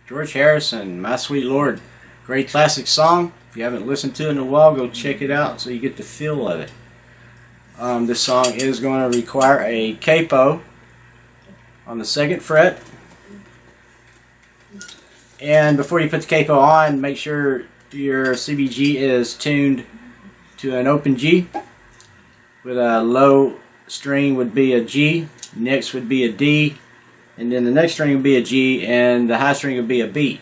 George Harrison, My Sweet Lord. Great classic song. If you haven't listened to it in a while, go check it out so you get the feel of it. This song is going to require a capo on the 2nd fret. And before you put the capo on, make sure your CBG is tuned to an open G. With a low string would be a G, next would be a D, and then the next string would be a G, and the high string would be a B.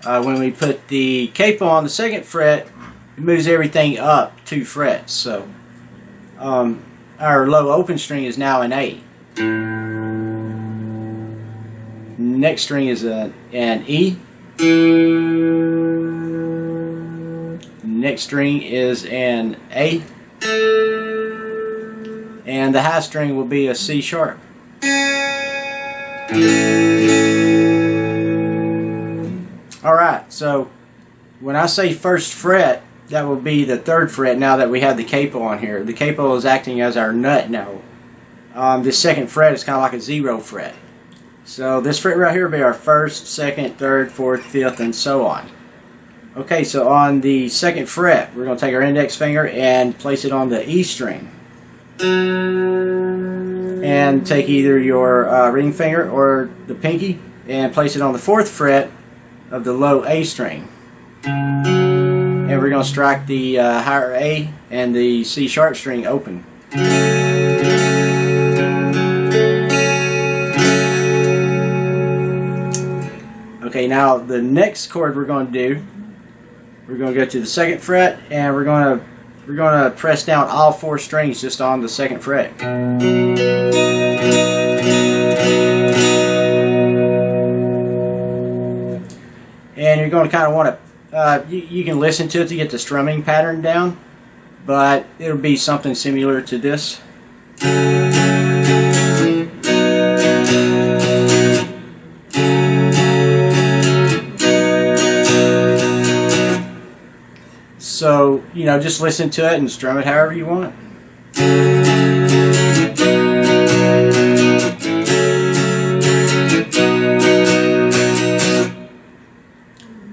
When we put the capo on the 2nd fret, it moves everything up 2 frets. So our low open string is now an A. Next string is an E. Next string is an A. And the high string will be a C sharp. Alright, so when I say 1st fret, that will be the 3rd fret now that we have the capo on here. The capo is acting as our nut now. This 2nd fret is kind of like a 0 fret. So this fret right here will be our 1st, 2nd, 3rd, 4th, 5th, and so on. Okay, so on the 2nd fret, we're going to take our index finger and place it on the E string. And take either your ring finger or the pinky and place it on the 4th fret of the low A string. And we're going to strike the higher A and the C sharp string open. Okay, now the next chord we're going to do, we're going to go to the 2nd fret and we're going to press down all 4 strings just on the 2nd fret. And you're going to kind of want to, you can listen to it to get the strumming pattern down, but it'll be something similar to this. So, you know, just listen to it and strum it however you want.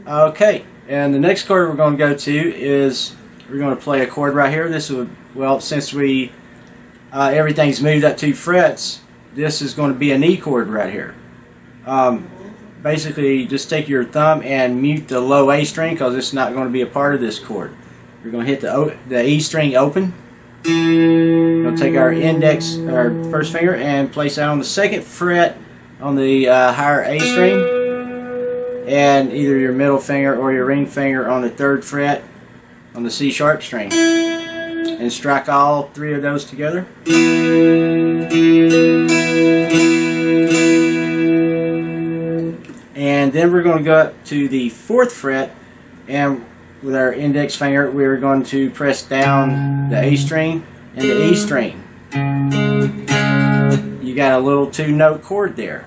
Okay, and the next chord we're going to go to is we're going to play a chord right here. This would, well, since we everything's moved up 2 frets, this is going to be an E chord right here. Basically, just take your thumb and mute the low A string because it's not going to be a part of this chord. We're going to hit the E string open. We're going to take our index, our 1st finger, and place that on the 2nd fret on the higher A string. And either your middle finger or your ring finger on the 3rd fret on the C sharp string. And strike all 3 of those together. And then we're going to go up to the 4th fret, and with our index finger we're going to press down the A string and the E string. You got a little 2-note chord there.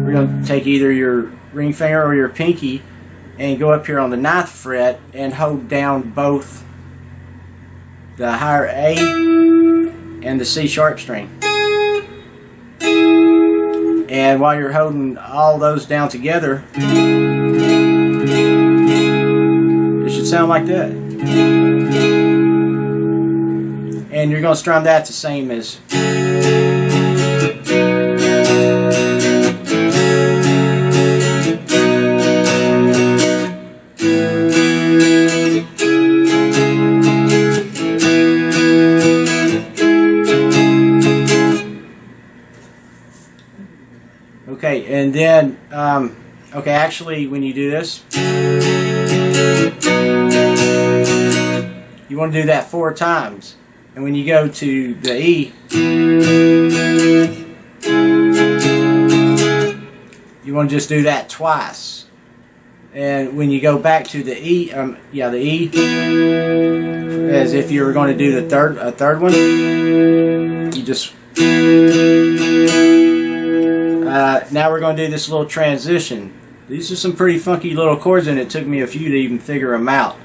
We're going to take either your ring finger or your pinky and go up here on the 9th fret and hold down both the higher A and the C sharp string. And while you're holding all those down together, it should sound like that. And you're going to strum that the same as. Okay, and then, okay, actually when you do this, you want to do that 4 times. And when you go to the E, You want to just do that twice. And when you go back to the E, the E, as if you were going to do the third one, you just. Now we're going to do this little transition. These are some pretty funky little chords, and it took me a few to even figure them out.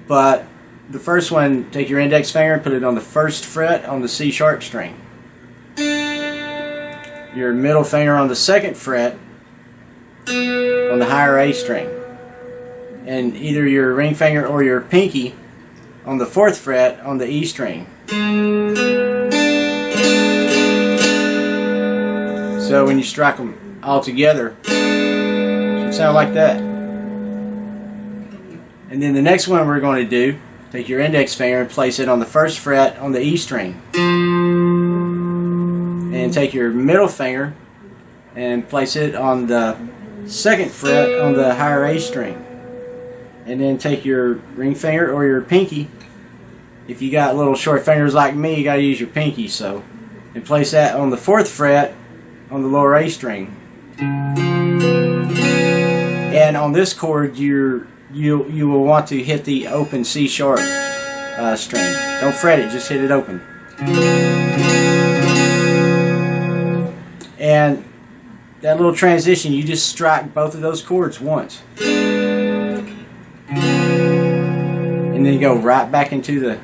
But the first one, take your index finger and put it on the first fret on the C sharp string. Your middle finger on the second fret on the higher A string. And either your ring finger or your pinky on the fourth fret on the E string. So when you strike them all together, it should sound like that. And then the next one we're going to do, take your index finger and place it on the first fret on the E string. And take your middle finger and place it on the second fret on the higher A string. And then take your ring finger or your pinky. If you got little short fingers like me, you got to use your pinky. And place that on the fourth fret on the lower A string. And on this chord, you will want to hit the open C sharp string. Don't fret it, just hit it open. And that little transition, you just strike both of those chords once. And then you go right back into the.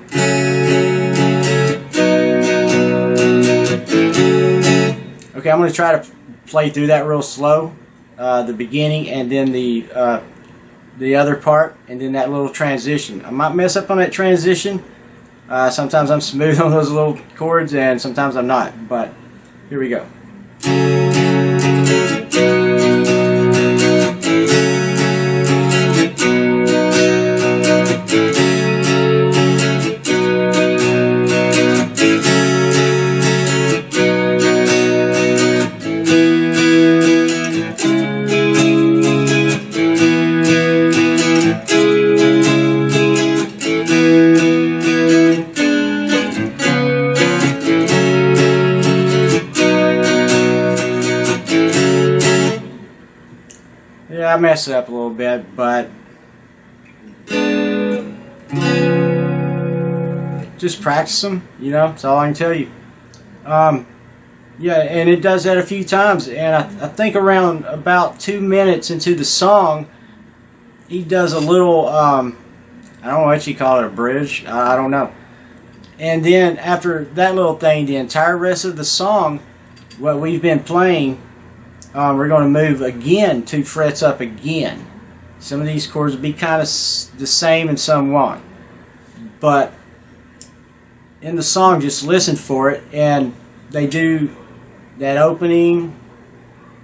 Okay, I'm going to try to play through that real slow. The beginning and then the other part, and then that little transition. I might mess up on that transition. Sometimes I'm smooth on those little chords, and sometimes I'm not. But here we go. Yeah, I messed it up a little bit, but just practice them, you know, that's all I can tell you. Yeah, and it does that a few times, and I think around about 2 minutes into the song, he does a little, I don't know what you call it, a bridge, I don't know. And then after that little thing, the entire rest of the song, what we've been playing, we're going to move again 2 frets up again. Some of these chords will be kind of the same and some won't. But in the song, just listen for it, and they do that opening,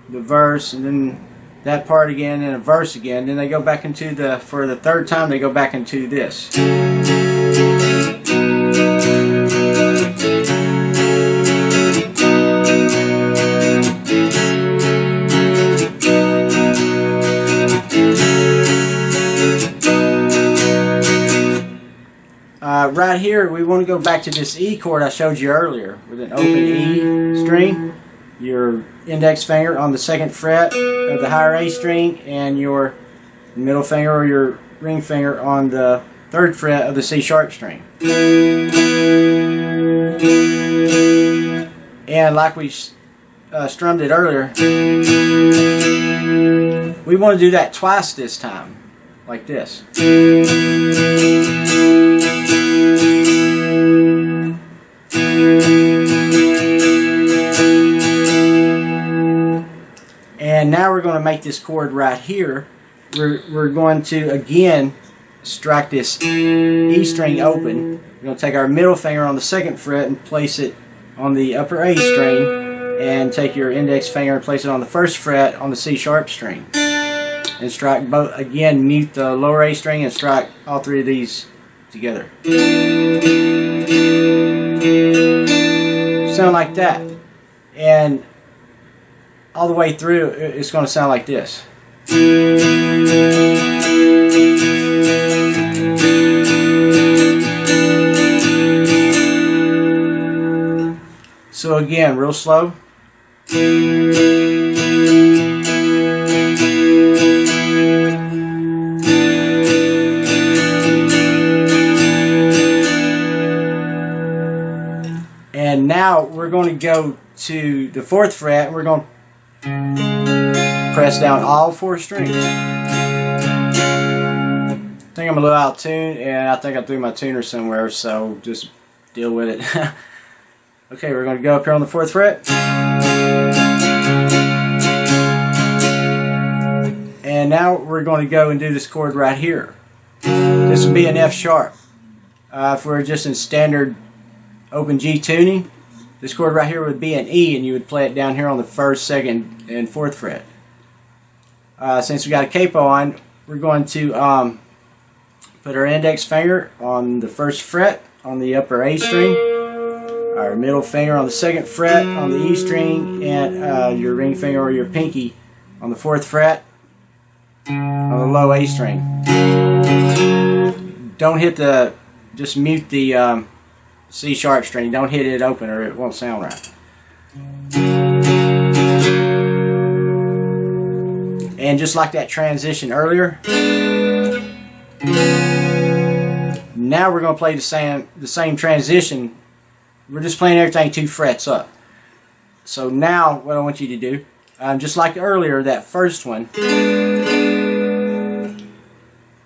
the verse, and then that part again, and a verse again. Then they go back into for the third time, they go back into this. Right here, we want to go back to this E chord I showed you earlier with an open E string, your index finger on the second fret of the higher A string, and your middle finger or your ring finger on the third fret of the C sharp string. And like we strummed it earlier, we want to do that twice this time, like this. And now we're going to make this chord right here. We're going to again strike this E string open. We're going to take our middle finger on the second fret and place it on the upper A string, and take your index finger and place it on the first fret on the C sharp string. And strike both again, mute the lower A string and strike all 3 of these together. Sound like that. And all the way through, it's going to sound like this. So again, real slow. And now we're going to go to the 4th fret and we're going to press down all 4 strings. I think I'm a little out of tune, and I think I threw my tuner somewhere, so just deal with it. Okay, we're going to go up here on the 4th fret. And now we're going to go and do this chord right here. This would be an F sharp. If we're just in standard open G tuning, this chord right here would be an E, and you would play it down here on the 1st, 2nd, and 4th fret. Since we got a capo on, we're going to put our index finger on the 1st fret on the upper A string, our middle finger on the 2nd fret on the E string, and your ring finger or your pinky on the 4th fret on the low A string. Don't hit the, just mute the C sharp string. Don't hit it open or it won't sound right. And just like that transition earlier, now we're going to play the same transition. We're just playing everything 2 frets up. So now what I want you to do, just like earlier, that first one,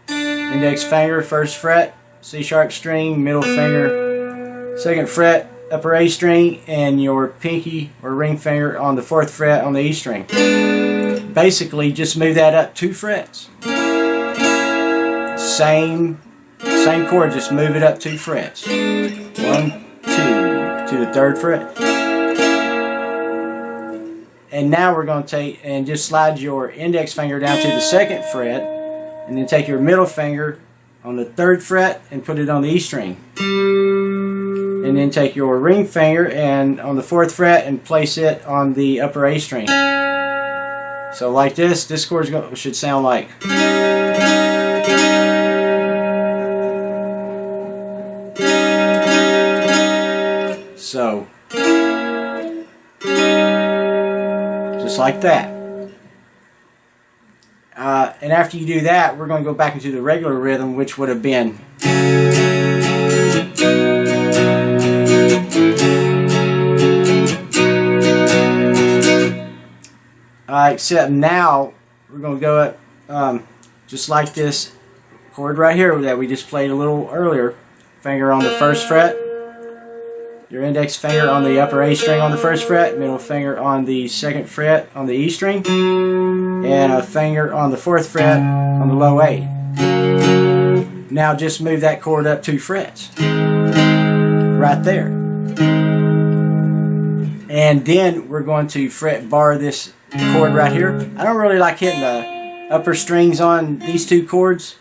index finger, 1st fret, C sharp string, middle finger, 2nd fret, upper A string, and your pinky or ring finger on the 4th fret on the E string. Basically, just move that up 2 frets. Same chord, just move it up 2 frets. 1, 2, to the 3rd fret. And now we're going to take and just slide your index finger down to the 2nd fret, and then take your middle finger on the 3rd fret and put it on the E string. And then take your ring finger and on the 4th fret and place it on the upper A string. So like this chord should sound like. So, just like that. And after you do that, we're going to go back into the regular rhythm, which would have been. Except now we're going to go up just like this chord right here that we just played a little earlier. Finger on the 1st fret, your index finger on the upper A string on the 1st fret, middle finger on the 2nd fret on the E string, and a finger on the 4th fret on the low A. Now just move that chord up 2 frets right there. And then we're going to fret bar this chord right here. I don't really like hitting the upper strings on these 2 chords,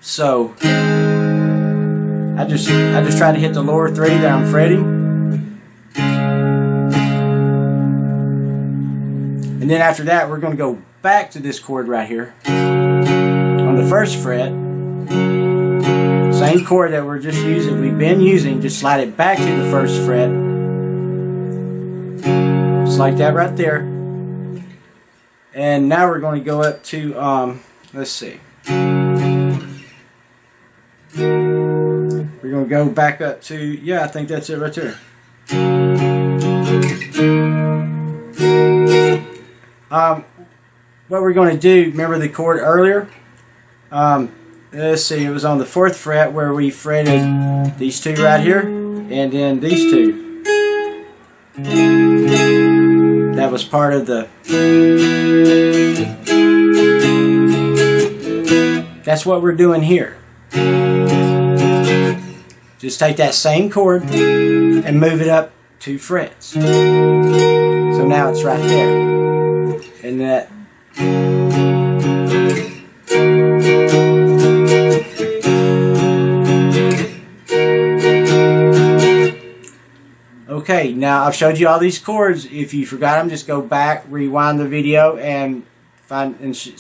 so I just try to hit the lower 3 that I'm fretting. And then after that, we're going to go back to this chord right here on the 1st fret. Same chord that we've been using, just slide it back to the 1st fret. Just like that right there. And now we're going to go up to, let's see. We're going to go back up to, yeah, I think that's it right there. What we're going to do, remember the chord earlier? Let's see, it was on the 4th fret where we fretted these 2 right here, and then these 2. That was part of the... That's what we're doing here. Just take that same chord and move it up 2 frets. So now it's right there. And that... Okay, now I've showed you all these chords. If you forgot them, just go back, rewind the video, and see